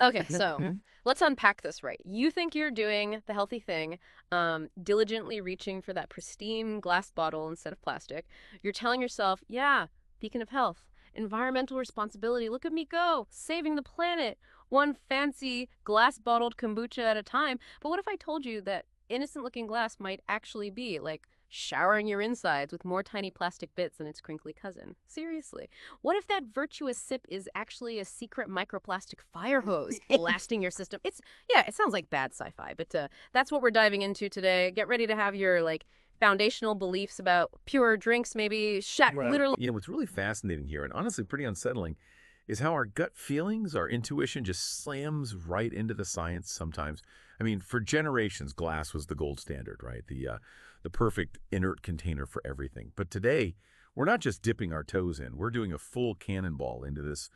Okay, so let's unpack this right. You think you're doing the healthy thing, diligently reaching for that pristine glass bottle instead of plastic. You're telling yourself, yeah, beacon of health, environmental responsibility, look at me go, saving the planet, one fancy glass bottled kombucha at a time. But what if I told you that innocent looking glass might actually be like showering your insides with more tiny plastic bits than its crinkly cousin? Seriously. What if that virtuous sip is actually a secret microplastic fire hose blasting your system? Yeah, it sounds like bad sci-fi, but that's what we're diving into today. Get ready to have your foundational beliefs about pure drinks maybe literally. What's really fascinating here, and honestly pretty unsettling, is how our gut feelings, our intuition just slams right into the science sometimes. I mean, for generations, glass was the gold standard, right? The perfect inert container for everything. But today, we're not just dipping our toes in. We're doing a full cannonball into this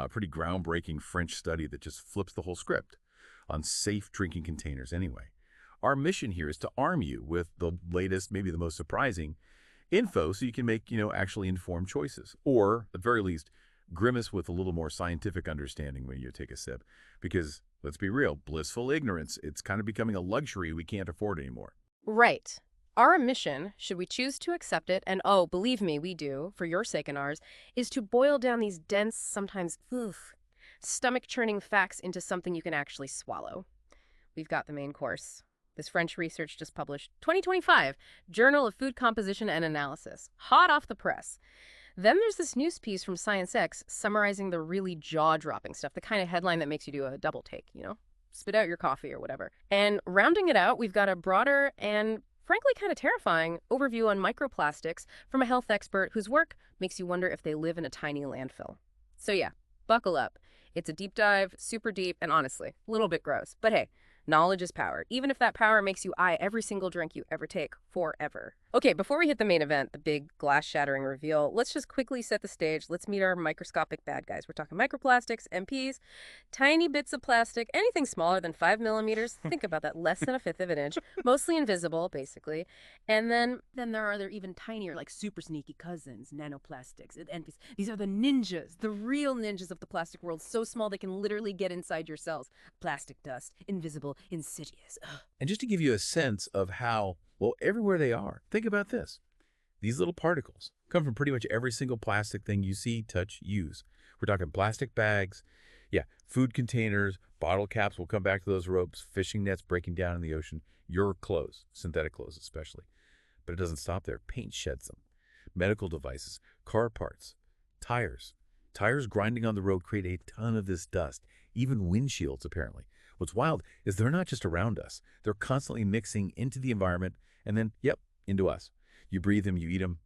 pretty groundbreaking French study that just flips the whole script on safe drinking containers anyway. Our mission here is to arm you with the latest, maybe the most surprising info so you can make, actually informed choices. Or, at the very least, grimace with a little more scientific understanding when you take a sip. Because, let's be real, blissful ignorance, it's kind of becoming a luxury we can't afford anymore. Right. Our mission, should we choose to accept it, and oh, believe me, we do, for your sake and ours, is to boil down these dense, sometimes stomach-churning facts into something you can actually swallow. We've got the main course. This French research just published 2025, Journal of Food Composition and Analysis, hot off the press. Then there's this news piece from Science X summarizing the really jaw-dropping stuff, the kind of headline that makes you do a double take, spit out your coffee or whatever. And rounding it out, we've got a broader and frankly kind of terrifying overview on microplastics from a health expert whose work makes you wonder if they live in a tiny landfill. So yeah, buckle up. It's a deep dive, super deep, and honestly, a little bit gross. But hey, knowledge is power, even if that power makes you eye every single drink you ever take forever. Okay, before we hit the main event, the big glass-shattering reveal, let's just quickly set the stage. Let's meet our microscopic bad guys. We're talking microplastics, MPs, tiny bits of plastic, anything smaller than 5 millimeters. Think about that, less than a fifth of an inch, mostly invisible, basically. And then there are other even tinier, like super sneaky cousins, nanoplastics, MPs. These are the ninjas, the real ninjas of the plastic world, so small they can literally get inside your cells. Plastic dust, invisible, insidious. Ugh. And just to give you a sense of how, well, everywhere they are, think about this. These little particles come from pretty much every single plastic thing you see, touch, use. We're talking plastic bags, food containers, bottle caps, we'll come back to those ropes, fishing nets breaking down in the ocean, your clothes, synthetic clothes especially. But it doesn't stop there. Paint sheds them. Medical devices, car parts, tires. Tires grinding on the road create a ton of this dust, even windshields apparently. What's wild is they're not just around us. They're constantly mixing into the environment and then, into us. You breathe them, you eat them,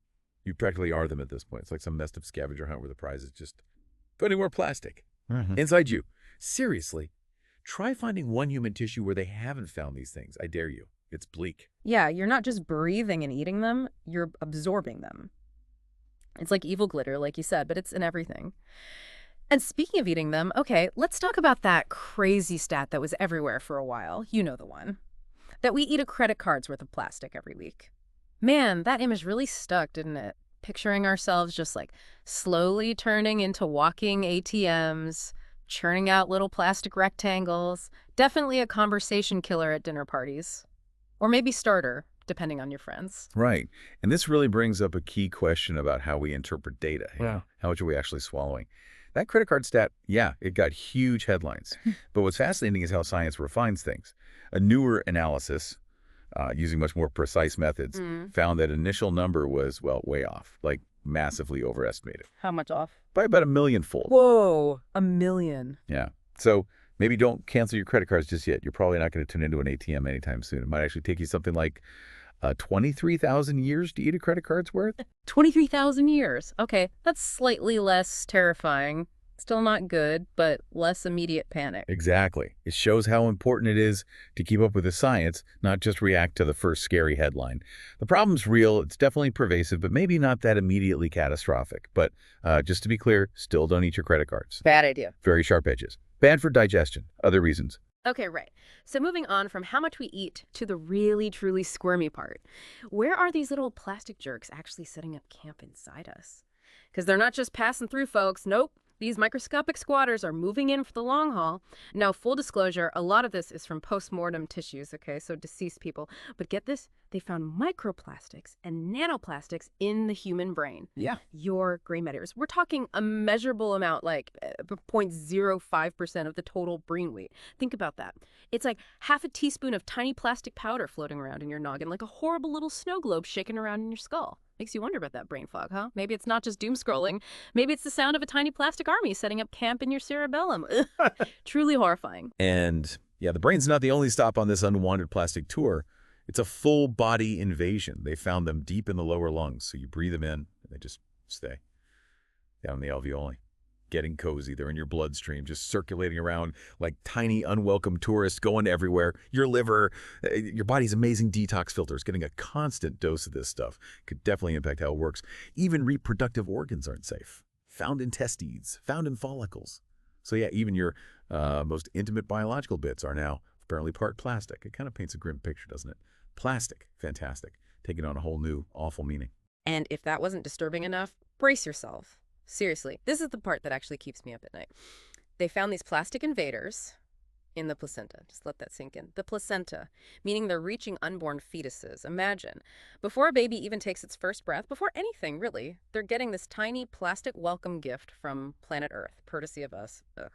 you practically are them at this point. It's like some messed up scavenger hunt where the prize is just putting more plastic inside you. Seriously, try finding one human tissue where they haven't found these things. I dare you. It's bleak. Yeah, you're not just breathing and eating them, you're absorbing them. It's like evil glitter, like you said, but it's in everything. And speaking of eating them, okay, let's talk about that crazy stat that was everywhere for a while. You know the one. That we eat a credit card's worth of plastic every week. Man, that image really stuck, didn't it? Picturing ourselves just like slowly turning into walking ATMs, churning out little plastic rectangles. Definitely a conversation killer at dinner parties. Or maybe starter, depending on your friends. Right. And this really brings up a key question about how we interpret data. How much are we actually swallowing? That credit card stat, it got huge headlines. But what's fascinating is how science refines things. A newer analysis, using much more precise methods, found that initial number was, way off, like massively overestimated. How much off? By about 1 million-fold. Whoa, 1 million. Yeah. So maybe don't cancel your credit cards just yet. You're probably not going to turn into an ATM anytime soon. It might actually take you something like 23,000 years to eat a credit card's worth? 23,000 years. Okay, that's slightly less terrifying. Still not good, but less immediate panic. Exactly. It shows how important it is to keep up with the science, not just react to the first scary headline. The problem's real, it's definitely pervasive, but maybe not that immediately catastrophic. But just to be clear, still don't eat your credit cards. Bad idea. Very sharp edges. Bad for digestion. Other reasons. Okay, right. So moving on from how much we eat to the really, truly squirmy part. Where are these little plastic jerks actually setting up camp inside us? Because they're not just passing through, folks. Nope. These microscopic squatters are moving in for the long haul. Now, full disclosure, a lot of this is from post-mortem tissues, okay, so deceased people. But get this, they found microplastics and nanoplastics in the human brain. Yeah. Your gray matters. We're talking a measurable amount, like 0.05% of the total brain weight. Think about that. It's like half a teaspoon of tiny plastic powder floating around in your noggin, like a horrible little snow globe shaking around in your skull. Makes you wonder about that brain fog, huh? Maybe it's not just doom scrolling. Maybe it's the sound of a tiny plastic army setting up camp in your cerebellum. Truly horrifying. And yeah, the brain's not the only stop on this unwanted plastic tour. It's a full body invasion. They found them deep in the lower lungs, so you breathe them in and they just stay down in the alveoli. Getting cozy. They're in your bloodstream, just circulating around like tiny, unwelcome tourists going everywhere. Your liver, your body's amazing detox filters, getting a constant dose of this stuff could definitely impact how it works. Even reproductive organs aren't safe. Found in testes, found in follicles. So yeah, even your most intimate biological bits are now apparently part plastic. It kind of paints a grim picture, doesn't it? Plastic, fantastic. Taking on a whole new, awful meaning. And if that wasn't disturbing enough, brace yourself. Seriously, this is the part that actually keeps me up at night. They found these plastic invaders in the placenta. Just let that sink in. The placenta, meaning they're reaching unborn fetuses. Imagine, before a baby even takes its first breath, before anything really, they're getting this tiny plastic welcome gift from planet Earth, courtesy of us. Ugh.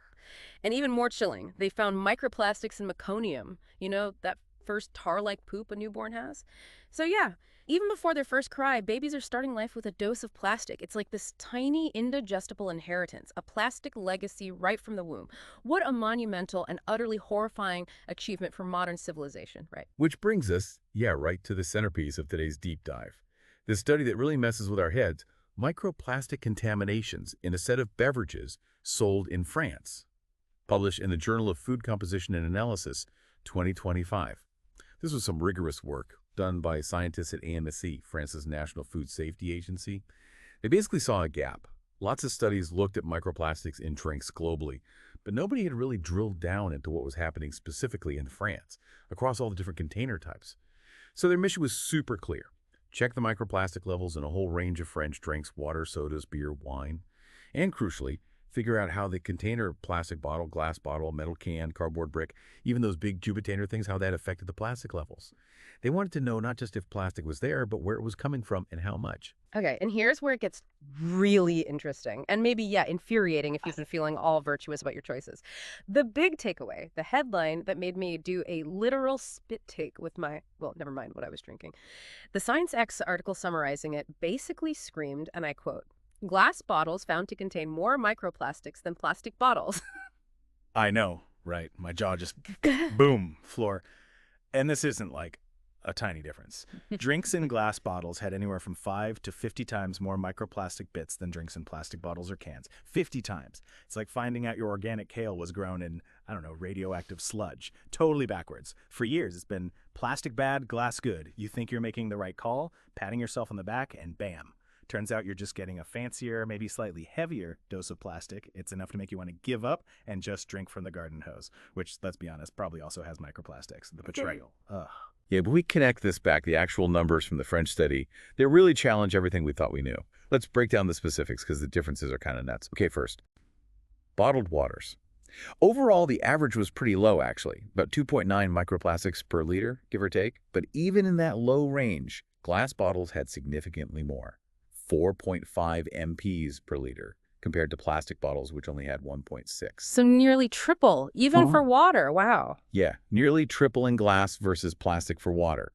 And even more chilling, they found microplastics in meconium. You know, that first tar-like poop a newborn has? So yeah, even before their first cry, babies are starting life with a dose of plastic. It's like this tiny, indigestible inheritance, a plastic legacy right from the womb. What a monumental and utterly horrifying achievement for modern civilization, right? Which brings us, right to the centerpiece of today's deep dive. This study that really messes with our heads, microplastic contaminations in a set of beverages sold in France. Published in the Journal of Food Composition and Analysis, 2025. This was some rigorous work done by scientists at ANSE, France's National Food Safety Agency. They basically saw a gap. Lots of studies looked at microplastics in drinks globally, but nobody had really drilled down into what was happening specifically in France, across all the different container types. So their mission was super clear. Check the microplastic levels in a whole range of French drinks, water, sodas, beer, wine, and crucially, figure out how the container, plastic bottle, glass bottle, metal can, cardboard brick, even those big tubitainer things, how that affected the plastic levels. They wanted to know not just if plastic was there, but where it was coming from and how much. Okay, and here's where it gets really interesting and maybe, infuriating if you've been feeling all virtuous about your choices. The big takeaway, the headline that made me do a literal spit take with never mind what I was drinking. The Science X article summarizing it basically screamed, and I quote, "Glass bottles found to contain more microplastics than plastic bottles." I know, right? My jaw just boom, floor. And this isn't like a tiny difference. Drinks in glass bottles had anywhere from 5 to 50 times more microplastic bits than drinks in plastic bottles or cans. 50 times. It's like finding out your organic kale was grown in, radioactive sludge. Totally backwards. For years, it's been plastic bad, glass good. You think you're making the right call, patting yourself on the back, and bam. Turns out you're just getting a fancier, maybe slightly heavier dose of plastic. It's enough to make you want to give up and just drink from the garden hose, which, let's be honest, probably also has microplastics. The betrayal. Ugh. Yeah, but we connect this back, the actual numbers from the French study. They really challenge everything we thought we knew. Let's break down the specifics because the differences are kind of nuts. Okay, first, bottled waters. Overall, the average was pretty low, actually, about 2.9 microplastics per liter, give or take. But even in that low range, glass bottles had significantly more. 4.5 MPs per liter compared to plastic bottles, which only had 1.6. So nearly triple, even for water. Wow. Yeah, nearly triple in glass versus plastic for water.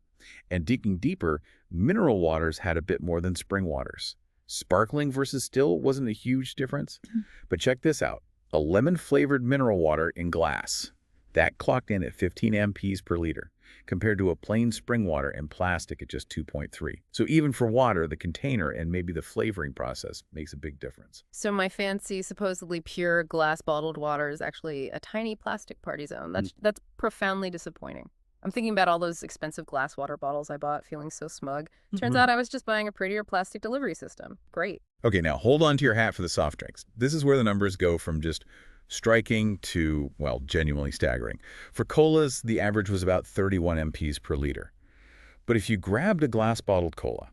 And digging deeper, mineral waters had a bit more than spring waters. Sparkling versus still wasn't a huge difference. But check this out. A lemon-flavored mineral water in glass. That clocked in at 15 MPs per liter, compared to a plain spring water in plastic at just 2.3. So even for water, the container and maybe the flavoring process makes a big difference. So my fancy, supposedly pure glass bottled water is actually a tiny plastic party zone. That's profoundly disappointing. I'm thinking about all those expensive glass water bottles I bought, feeling so smug. Turns out I was just buying a prettier plastic delivery system. Great. Okay, now hold on to your hat for the soft drinks. This is where the numbers go from just striking to, genuinely staggering. For colas, the average was about 31 MPs per liter. But if you grabbed a glass-bottled cola,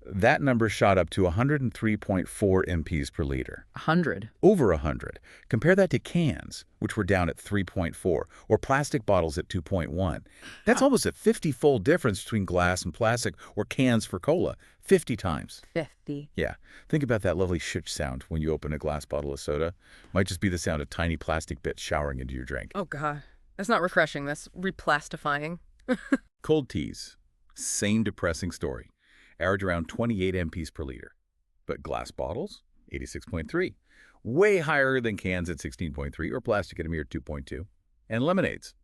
That number shot up to 103.4 MPs per liter. 100. Over 100. Compare that to cans, which were down at 3.4, or plastic bottles at 2.1. That's almost a 50-fold difference between glass and plastic, or cans for cola. 50 times. 50. Yeah. Think about that lovely shh sound when you open a glass bottle of soda. Might just be the sound of tiny plastic bits showering into your drink. Oh, God. That's not refreshing. That's replastifying. Cold teas. Same depressing story. Average around 28 MPs per liter. But glass bottles, 86.3. Way higher than cans at 16.3 or plastic at a mere 2.2. And lemonades,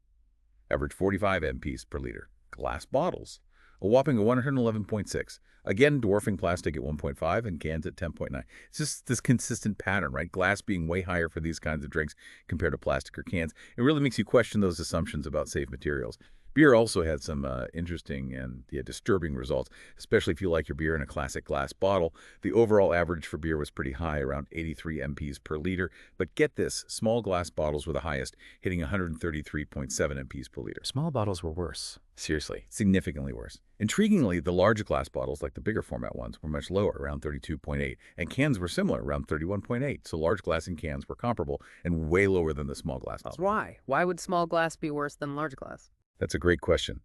average 45 MPs per liter. Glass bottles, a whopping 111.6. Again, dwarfing plastic at 1.5 and cans at 10.9. It's just this consistent pattern, right? Glass being way higher for these kinds of drinks compared to plastic or cans. It really makes you question those assumptions about safe materials. Beer also had some interesting and disturbing results, especially if you like your beer in a classic glass bottle. The overall average for beer was pretty high, around 83 MPs per liter. But get this, small glass bottles were the highest, hitting 133.7 MPs per liter. Small bottles were worse. Seriously, significantly worse. Intriguingly, the larger glass bottles, like the bigger format ones, were much lower, around 32.8, and cans were similar, around 31.8. So large glass and cans were comparable and way lower than the small glass bottles. Why? Why would small glass be worse than large glass? That's a great question.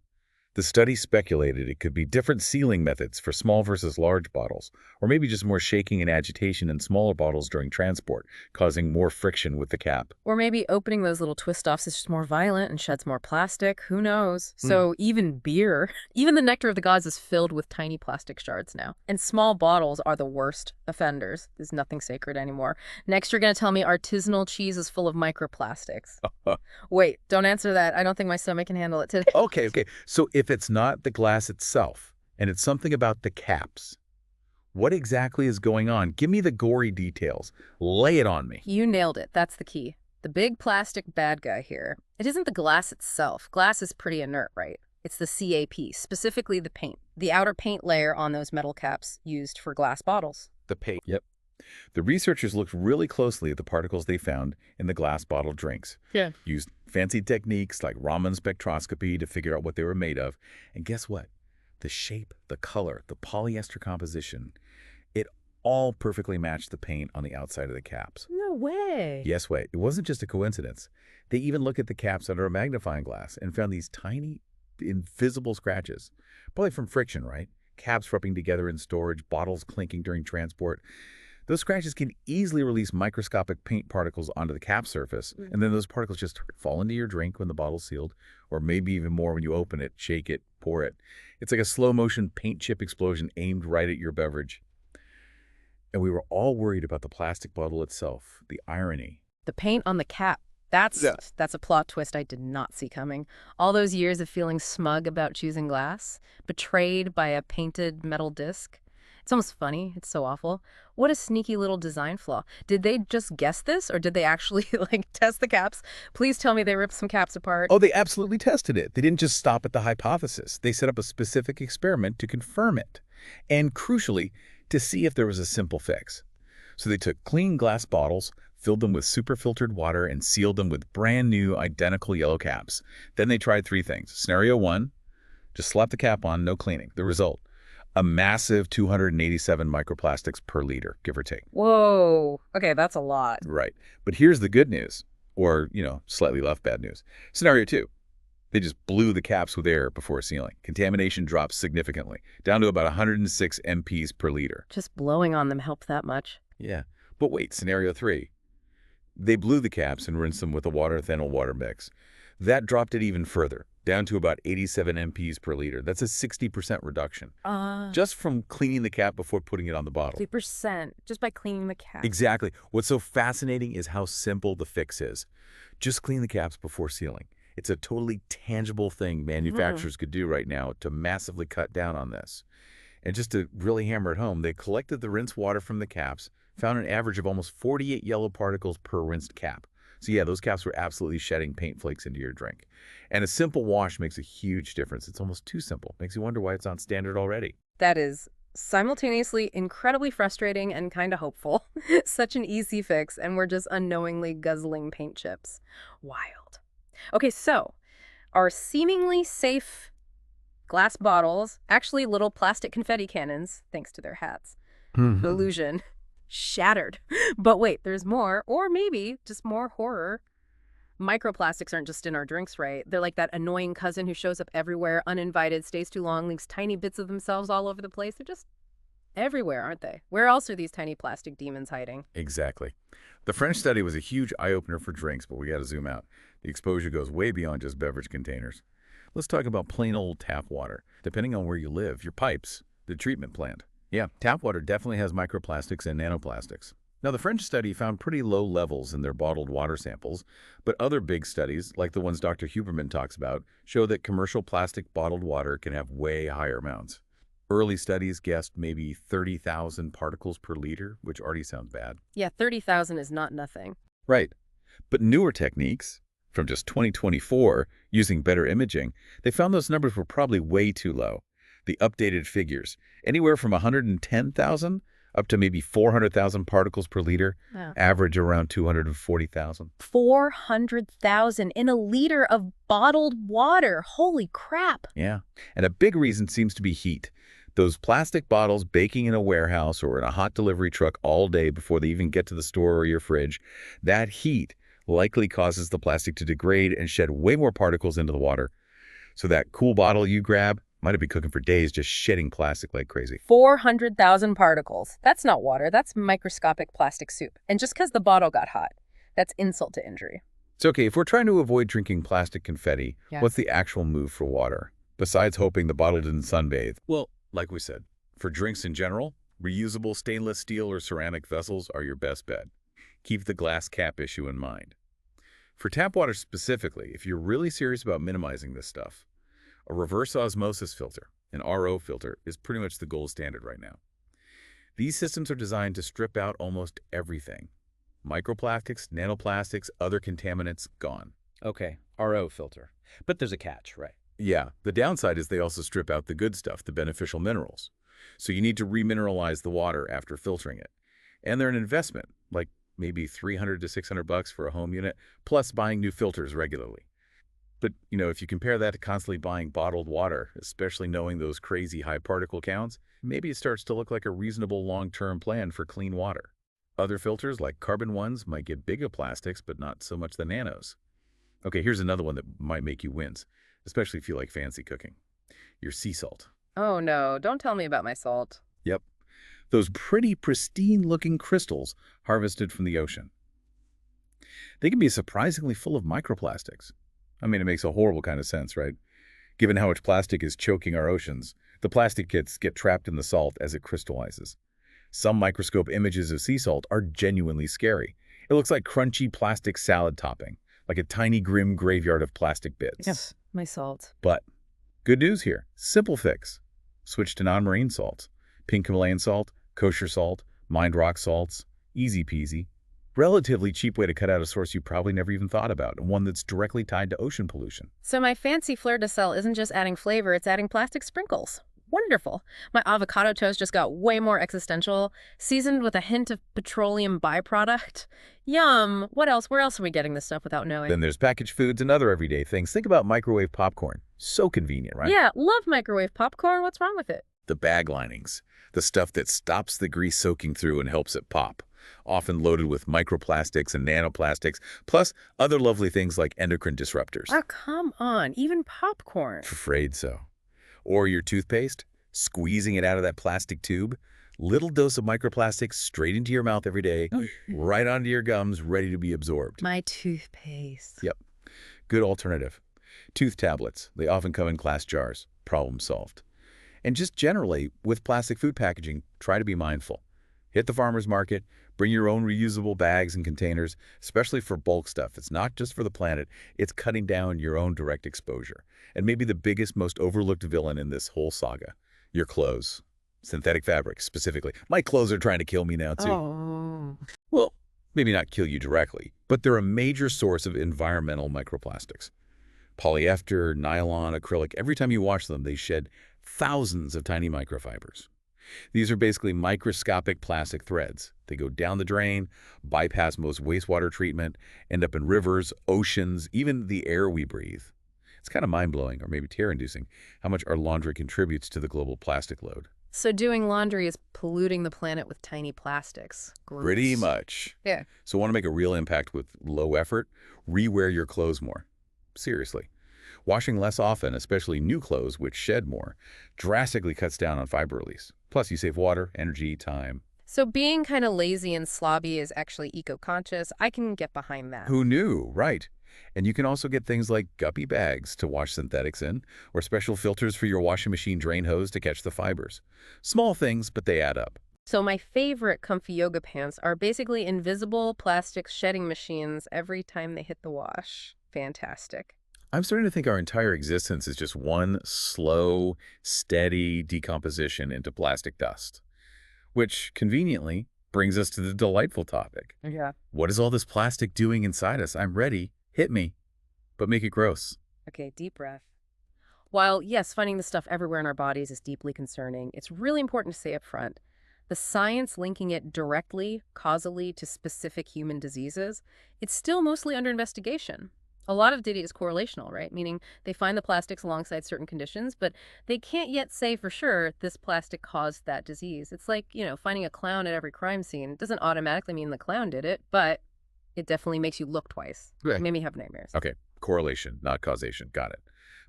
The study speculated it could be different sealing methods for small versus large bottles, or maybe just more shaking and agitation in smaller bottles during transport, causing more friction with the cap. Or maybe opening those little twist-offs is just more violent and sheds more plastic. Who knows? So even beer, even the nectar of the gods is filled with tiny plastic shards now. And small bottles are the worst offenders. There's nothing sacred anymore. Next, you're going to tell me artisanal cheese is full of microplastics. Wait, don't answer that. I don't think my stomach can handle it today. Okay. So if it's not the glass itself, and it's something about the caps, what exactly is going on? Give me the gory details. Lay it on me. You nailed it. That's the key. The big plastic bad guy here. It isn't the glass itself. Glass is pretty inert, right? It's the CAP, specifically the paint. The outer paint layer on those metal caps used for glass bottles. The paint. Yep. The researchers looked really closely at the particles they found in the glass bottle drinks. Yeah. Used fancy techniques like Raman spectroscopy to figure out what they were made of. And guess what? The shape, the color, the polyester composition, it all perfectly matched the paint on the outside of the caps. No way. Yes, wait. It wasn't just a coincidence. They even looked at the caps under a magnifying glass and found these tiny, invisible scratches. Probably from friction, right? Caps rubbing together in storage, bottles clinking during transport. Those scratches can easily release microscopic paint particles onto the cap surface, and then those particles just fall into your drink when the bottle's sealed, or maybe even more when you open it, shake it, pour it. It's like a slow-motion paint chip explosion aimed right at your beverage. And we were all worried about the plastic bottle itself, the irony. The paint on the cap. That's a plot twist I did not see coming. All those years of feeling smug about choosing glass, betrayed by a painted metal disc. It's almost funny. It's so awful. What a sneaky little design flaw. Did they just guess this, or did they actually, test the caps? Please tell me they ripped some caps apart. Oh, they absolutely tested it. They didn't just stop at the hypothesis. They set up a specific experiment to confirm it. And crucially, to see if there was a simple fix. So they took clean glass bottles, filled them with superfiltered water, and sealed them with brand new, identical yellow caps. Then they tried 3 things. Scenario 1, just slap the cap on, no cleaning. The result, a massive 287 microplastics per liter, give or take. Whoa. Okay, that's a lot. Right. But here's the good news, or, slightly left bad news. Scenario 2, they just blew the caps with air before sealing. Contamination dropped significantly, down to about 106 MPs per liter. Just blowing on them helped that much. Yeah. But wait, scenario 3. They blew the caps and rinsed them with a water-ethanol water mix. That dropped it even further, down to about 87 MPs per liter. That's a 60% reduction. Just from cleaning the cap before putting it on the bottle. 50%, just by cleaning the cap. Exactly. What's so fascinating is how simple the fix is. Just clean the caps before sealing. It's a totally tangible thing manufacturers could do right now to massively cut down on this. And just to really hammer it home, they collected the rinse water from the caps, found an average of almost 48 yellow particles per rinsed cap. So yeah, those caps were absolutely shedding paint flakes into your drink. And a simple wash makes a huge difference. It's almost too simple. Makes you wonder why it's on standard already. That is simultaneously incredibly frustrating and kind of hopeful. Such an easy fix, and we're just unknowingly guzzling paint chips. Wild. Okay, so our seemingly safe Glass bottles, actually little plastic confetti cannons, thanks to their hats. Illusion. Shattered. But wait, there's more, or maybe just more horror. Microplastics aren't just in our drinks, right? They're like that annoying cousin who shows up everywhere, uninvited, stays too long, leaves tiny bits of themselves all over the place. They're just everywhere, aren't they? Where else are these tiny plastic demons hiding? Exactly. The French study was a huge eye-opener for drinks, but we got to zoom out. The exposure goes way beyond just beverage containers. Let's talk about plain old tap water. Depending on where you live, your pipes, the treatment plant. Yeah, tap water definitely has microplastics and nanoplastics. Now, the French study found pretty low levels in their bottled water samples, but other big studies, like the ones Dr. Huberman talks about, show that commercial plastic bottled water can have way higher amounts. Early studies guessed maybe 30,000 particles per liter, which already sounds bad. Yeah, 30,000 is not nothing. Right. But newer techniques, from just 2024, using better imaging, they found those numbers were probably way too low. The updated figures, anywhere from 110,000 up to maybe 400,000 particles per liter, Wow. average around 240,000. 400,000 in a liter of bottled water. Holy crap. Yeah, and a big reason seems to be heat. Those plastic bottles baking in a warehouse or in a hot delivery truck all day before they even get to the store or your fridge, that heat likely causes the plastic to degrade and shed way more particles into the water. So that cool bottle you grab might have been cooking for days just shedding plastic like crazy. 400,000 particles. That's not water. That's microscopic plastic soup. And just because the bottle got hot, that's insult to injury. It's okay, if we're trying to avoid drinking plastic confetti, Yes. what's the actual move for water? Besides hoping the bottle didn't sunbathe. Well, like we said, for drinks in general, reusable stainless steel or ceramic vessels are your best bet. Keep the glass cap issue in mind. For tap water specifically, if you're really serious about minimizing this stuff, a reverse osmosis filter, an RO filter, is pretty much the gold standard right now. These systems are designed to strip out almost everything. Microplastics, nanoplastics, other contaminants, gone. Okay, RO filter. But there's a catch, right? Yeah, the downside is they also strip out the good stuff, the beneficial minerals. So you need to remineralize the water after filtering it. And they're an investment, like maybe $300 to $600 for a home unit, plus buying new filters regularly. But, if you compare that to constantly buying bottled water, especially knowing those crazy high particle counts, maybe it starts to look like a reasonable long-term plan for clean water. Other filters, like carbon ones, might get bigger plastics, but not so much the nanos. Okay, here's another one that might make you wince, especially if you like fancy cooking. Your sea salt. Oh no, don't tell me about my salt. Yep. Those pretty pristine-looking crystals harvested from the ocean. They can be surprisingly full of microplastics. I mean, it makes a horrible kind of sense, right? Given how much plastic is choking our oceans, the plastic kits get trapped in the salt as it crystallizes. Some microscope images of sea salt are genuinely scary. It looks like crunchy plastic salad topping, like a tiny grim graveyard of plastic bits. Yes, my salt. But good news here. Simple fix. Switch to non-marine salts. Pink Himalayan salt, kosher salt, mined rock salts. Easy peasy. Relatively cheap way to cut out a source you probably never even thought about, and one that's directly tied to ocean pollution. So my fancy fleur de sel isn't just adding flavor, it's adding plastic sprinkles. Wonderful. My avocado toast just got way more existential, seasoned with a hint of petroleum byproduct. Yum. What else? Where else are we getting this stuff without knowing? Then there's packaged foods and other everyday things. Think about microwave popcorn. So convenient, right? Yeah, love microwave popcorn. What's wrong with it? The bag linings, the stuff that stops the grease soaking through and helps it pop, often loaded with microplastics and nanoplastics, plus other lovely things like endocrine disruptors. Oh, come on. Even popcorn. Afraid so. Or your toothpaste, squeezing it out of that plastic tube, little dose of microplastics straight into your mouth every day, right onto your gums, ready to be absorbed. My toothpaste. Yep. Good alternative. Tooth tablets, they often come in glass jars. Problem solved. And just generally, with plastic food packaging, try to be mindful. Hit the farmer's market, bring your own reusable bags and containers, especially for bulk stuff. It's not just for the planet, it's cutting down your own direct exposure. And maybe the biggest, most overlooked villain in this whole saga, your clothes. Synthetic fabrics, specifically. My clothes are trying to kill me now, too. Oh. Well, maybe not kill you directly, but they're a major source of environmental microplastics. Polyester, nylon, acrylic, every time you wash them, they shed thousands of tiny microfibers. These are basically microscopic plastic threads. They go down the drain, bypass most wastewater treatment, end up in rivers, oceans, even the air we breathe. It's kind of mind-blowing, or maybe tear-inducing, how much our laundry contributes to the global plastic load. So doing laundry is polluting the planet with tiny plastics. Pretty Gross. much. Yeah. So want to make a real impact with low effort? Rewear your clothes more. Seriously. Washing less often, especially new clothes, which shed more, drastically cuts down on fiber release. Plus, you save water, energy, time. So being kind of lazy and slobby is actually eco-conscious. I can get behind that. Who knew? Right. And you can also get things like guppy bags to wash synthetics in, or special filters for your washing machine drain hose to catch the fibers. Small things, but they add up. So my favorite comfy yoga pants are basically invisible plastic shedding machines every time they hit the wash. Fantastic. I'm starting to think our entire existence is just one slow, steady decomposition into plastic dust. Which, conveniently, brings us to the delightful topic. Yeah. What is all this plastic doing inside us? I'm ready. Hit me. But make it gross. Okay, deep breath. While, yes, finding the stuff everywhere in our bodies is deeply concerning, it's really important to say up front, the science linking it directly, causally, to specific human diseases, it's still mostly under investigation. A lot of data is correlational, right? Meaning they find the plastics alongside certain conditions, but they can't yet say for sure this plastic caused that disease. It's like, finding a clown at every crime scene. It doesn't automatically mean the clown did it, but it definitely makes you look twice. Right. It made me have nightmares. Okay, correlation, not causation. Got it.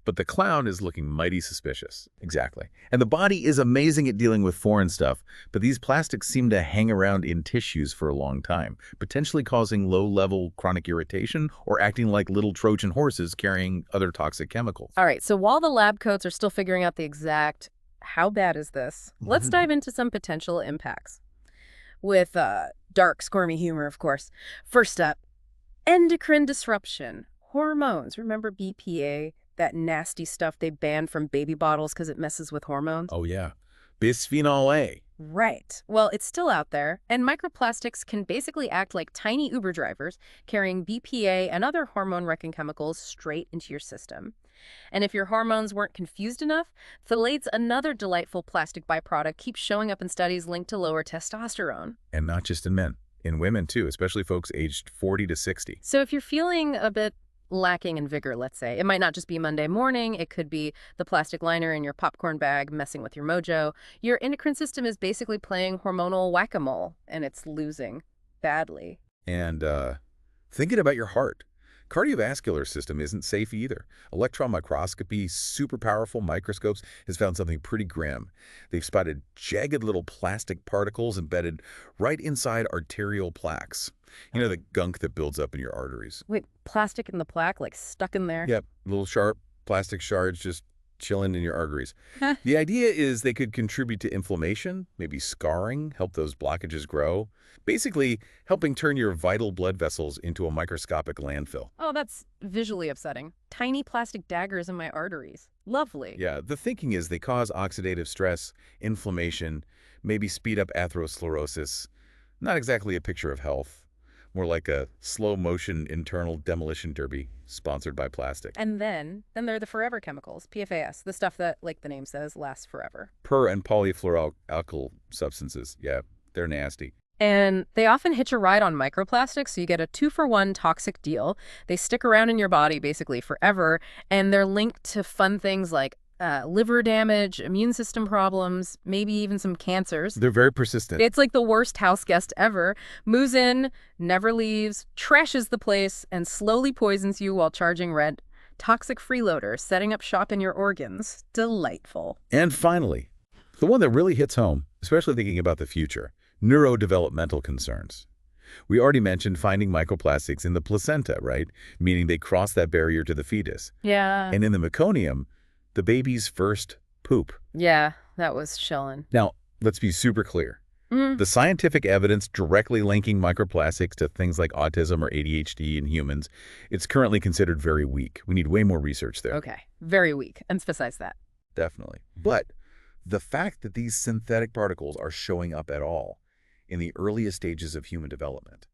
But the clown is looking mighty suspicious. Exactly. And the body is amazing at dealing with foreign stuff, but these plastics seem to hang around in tissues for a long time, potentially causing low-level chronic irritation or acting like little Trojan horses carrying other toxic chemicals. All right, so while the lab coats are still figuring out the exact how bad is this, let's dive into some potential impacts. With dark, squirmy humor, of course. First up, endocrine disruption. Hormones. Remember BPA? That nasty stuff they banned from baby bottles because it messes with hormones? Oh, yeah. Bisphenol A. Right. Well, it's still out there, and microplastics can basically act like tiny Uber drivers, carrying BPA and other hormone-wrecking chemicals straight into your system. And if your hormones weren't confused enough, phthalates, another delightful plastic byproduct, keeps showing up in studies linked to lower testosterone. And not just in men. In women, too, especially folks aged 40 to 60. So if you're feeling a bit lacking in vigor, let's say, it might not just be Monday morning, it could be the plastic liner in your popcorn bag messing with your mojo. Your endocrine system is basically playing hormonal whack-a-mole, and it's losing badly. And thinking about your heart. Cardiovascular system isn't safe either. Electron microscopy, super powerful microscopes has found something pretty grim. They've spotted jagged little plastic particles embedded right inside arterial plaques. You know, the gunk that builds up in your arteries. Wait, plastic in the plaque, like stuck in there? Yep, little sharp plastic shards just chilling in your arteries. The idea is they could contribute to inflammation, maybe scarring, help those blockages grow. Basically, helping turn your vital blood vessels into a microscopic landfill. Oh, that's visually upsetting. Tiny plastic daggers in my arteries. Lovely. Yeah, the thinking is they cause oxidative stress, inflammation, maybe speed up atherosclerosis. Not exactly a picture of health. More like a slow-motion internal demolition derby sponsored by plastic. And then there are the forever chemicals, PFAS, the stuff that, like the name says, lasts forever. Per- and polyfluoroalkyl substances. Yeah, they're nasty. And they often hitch a ride on microplastics, so you get a 2-for-1 toxic deal. They stick around in your body basically forever, and they're linked to fun things like liver damage, immune system problems, maybe even some cancers. They're very persistent. It's like the worst house guest ever. Moves in, never leaves, trashes the place, and slowly poisons you while charging rent. Toxic freeloader, setting up shop in your organs. Delightful. And finally, the one that really hits home, especially thinking about the future, neurodevelopmental concerns. We already mentioned finding microplastics in the placenta, right? Meaning they cross that barrier to the fetus. Yeah. And in the meconium, the baby's first poop. Yeah, that was Shellen. Now, let's be super clear. The scientific evidence directly linking microplastics to things like autism or ADHD in humans, it's currently considered very weak. We need way more research there. Okay, very weak. Emphasize that. Definitely. But the fact that these synthetic particles are showing up at all in the earliest stages of human development,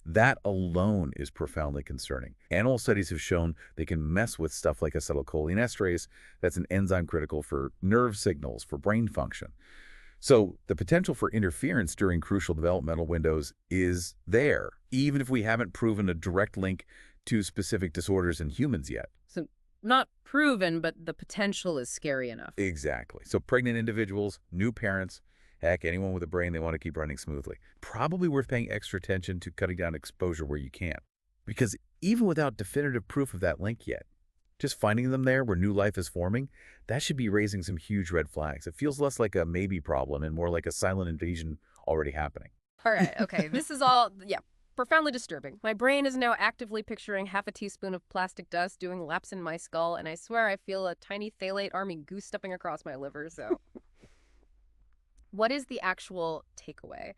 that alone is profoundly concerning. Animal studies have shown they can mess with stuff like acetylcholinesterase. That's an enzyme critical for nerve signals, for brain function. So the potential for interference during crucial developmental windows is there, even if we haven't proven a direct link to specific disorders in humans yet. So not proven, but the potential is scary enough. Exactly. So pregnant individuals, new parents, heck, anyone with a brain they want to keep running smoothly. Probably worth paying extra attention to cutting down exposure where you can. Because even without definitive proof of that link yet, just finding them there where new life is forming, that should be raising some huge red flags. It feels less like a maybe problem and more like a silent invasion already happening. All right, okay, this is all, yeah, profoundly disturbing. My brain is now actively picturing half a teaspoon of plastic dust doing laps in my skull, and I swear I feel a tiny phthalate army goose-stepping across my liver, so... What is the actual takeaway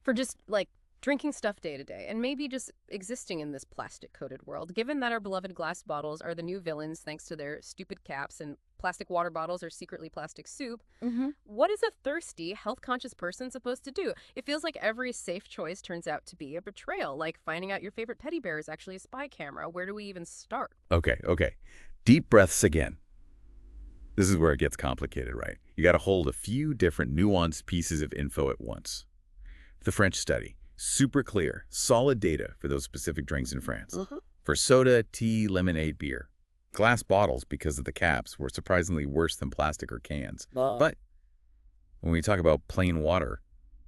for just, like, drinking stuff day to day, and maybe just existing in this plastic-coated world, given that our beloved glass bottles are the new villains thanks to their stupid caps and plastic water bottles are secretly plastic soup? What is a thirsty, health-conscious person supposed to do? It feels like every safe choice turns out to be a betrayal, like finding out your favorite teddy bear is actually a spy camera. Where do we even start? Okay. Deep breaths again. This is where it gets complicated, right? You got to hold a few different nuanced pieces of info at once. The French study. Super clear, solid data for those specific drinks in France. For soda, tea, lemonade, beer. Glass bottles, because of the caps, were surprisingly worse than plastic or cans. But when we talk about plain water,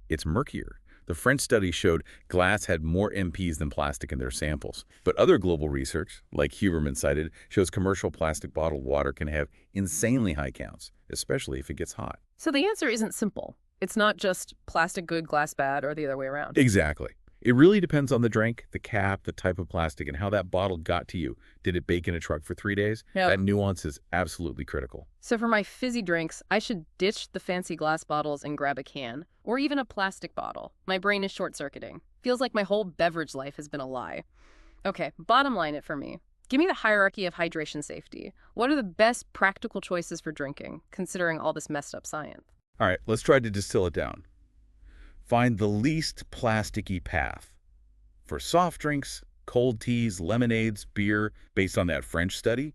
it's murkier. The French study showed glass had more MPs than plastic in their samples. But other global research, like Huberman cited, shows commercial plastic bottled water can have insanely high counts, especially if it gets hot. So the answer isn't simple. It's not just plastic good, glass bad, or the other way around. Exactly. It really depends on the drink, the cap, the type of plastic, and how that bottle got to you. Did it bake in a truck for 3 days? Yep. That nuance is absolutely critical. So for my fizzy drinks, I should ditch the fancy glass bottles and grab a can, or even a plastic bottle. My brain is short-circuiting. Feels like my whole beverage life has been a lie. Okay, bottom line it for me. Give me the hierarchy of hydration safety. What are the best practical choices for drinking, considering all this messed up science? All right, let's try to distill it down. Find the least plasticky path. For soft drinks, cold teas, lemonades, beer, based on that French study,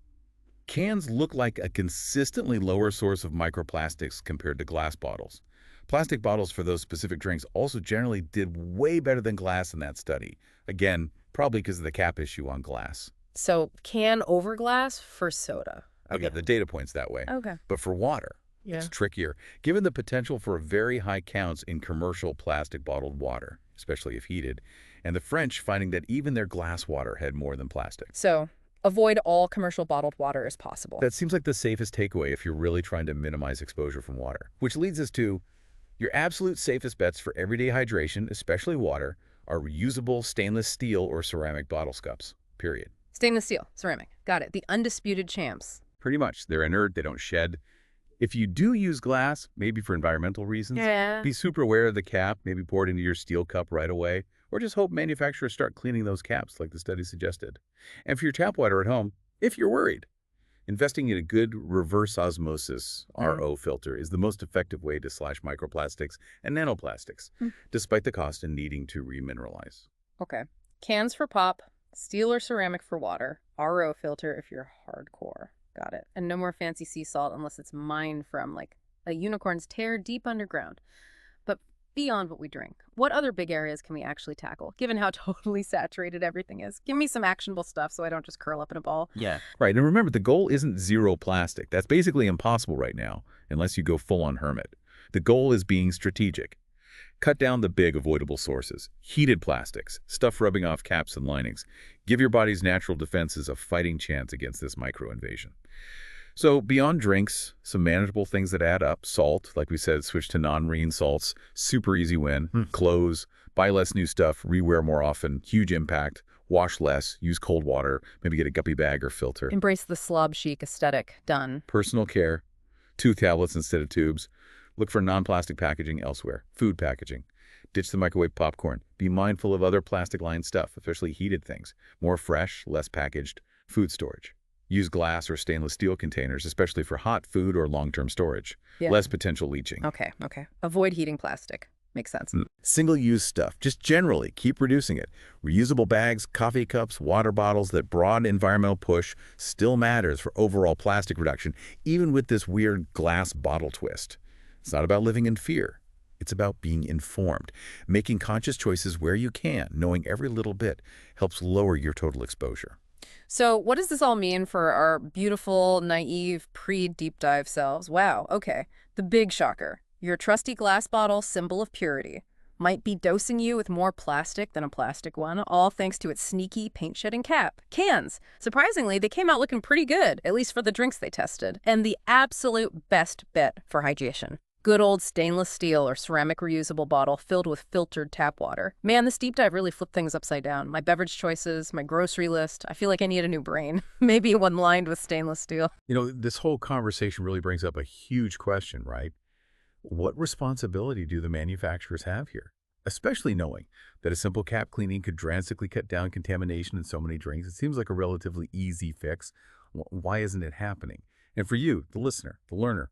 cans look like a consistently lower source of microplastics compared to glass bottles. Plastic bottles for those specific drinks also generally did way better than glass in that study. Again, probably because of the cap issue on glass. So can over glass for soda. Okay, the data points that way. Okay. But for water, it's trickier, given the potential for very high counts in commercial plastic bottled water, especially if heated, and the French finding that even their glass water had more than plastic. So avoid all commercial bottled water as possible. That seems like the safest takeaway if you're really trying to minimize exposure from water. Which leads us to your absolute safest bets for everyday hydration, especially water, are reusable stainless steel or ceramic bottle cups, period. Stainless steel, ceramic. Got it. The undisputed champs. Pretty much. They're inert, they don't shed. If you do use glass, maybe for environmental reasons, be super aware of the cap, maybe pour it into your steel cup right away, or just hope manufacturers start cleaning those caps like the study suggested. And for your tap water at home, if you're worried, investing in a good reverse osmosis RO filter is the most effective way to slash microplastics and nanoplastics, despite the cost in needing to remineralize. Okay. Cans for pop, steel or ceramic for water, RO filter if you're hardcore. Got it. And no more fancy sea salt unless it's mined from, like, a unicorn's tear deep underground. But beyond what we drink, what other big areas can we actually tackle, given how totally saturated everything is? Give me some actionable stuff so I don't just curl up in a ball. Yeah. Right, and remember, the goal isn't zero plastic. That's basically impossible right now, unless you go full-on hermit. The goal is being strategic. Cut down the big avoidable sources. Heated plastics, stuff rubbing off caps and linings. Give your body's natural defenses a fighting chance against this micro-invasion. So beyond drinks, some manageable things that add up. Salt, like we said, switch to non-marine salts. Super easy win. Clothes, buy less new stuff, rewear more often. Huge impact. Wash less, use cold water, maybe get a guppy bag or filter. Embrace the slob chic aesthetic. Done. Personal care, 2 tablets instead of tubes. Look for non-plastic packaging elsewhere. Food packaging. Ditch the microwave popcorn. Be mindful of other plastic-lined stuff, especially heated things. More fresh, less packaged. Food storage. Use glass or stainless steel containers, especially for hot food or long-term storage. Yeah. Less potential leaching. Okay. Avoid heating plastic. Makes sense. Single-use stuff. Just generally, keep reducing it. Reusable bags, coffee cups, water bottles. That broad environmental push still matters for overall plastic reduction, even with this weird glass bottle twist. It's not about living in fear. It's about being informed. Making conscious choices where you can, knowing every little bit, helps lower your total exposure. So what does this all mean for our beautiful, naive, pre-deep dive selves? Wow, okay. The big shocker. Your trusty glass bottle, symbol of purity, might be dosing you with more plastic than a plastic one, all thanks to its sneaky paint-shedding cap. Cans. Surprisingly, they came out looking pretty good, at least for the drinks they tested. And the absolute best bet for hydration. Good old stainless steel or ceramic reusable bottle filled with filtered tap water. Man, this deep dive really flipped things upside down. My beverage choices, my grocery list. I feel like I need a new brain. Maybe one lined with stainless steel. You know, this whole conversation really brings up a huge question, right? What responsibility do the manufacturers have here? Especially knowing that a simple cap cleaning could drastically cut down contamination in so many drinks. It seems like a relatively easy fix. Why isn't it happening? And for you, the listener, the learner,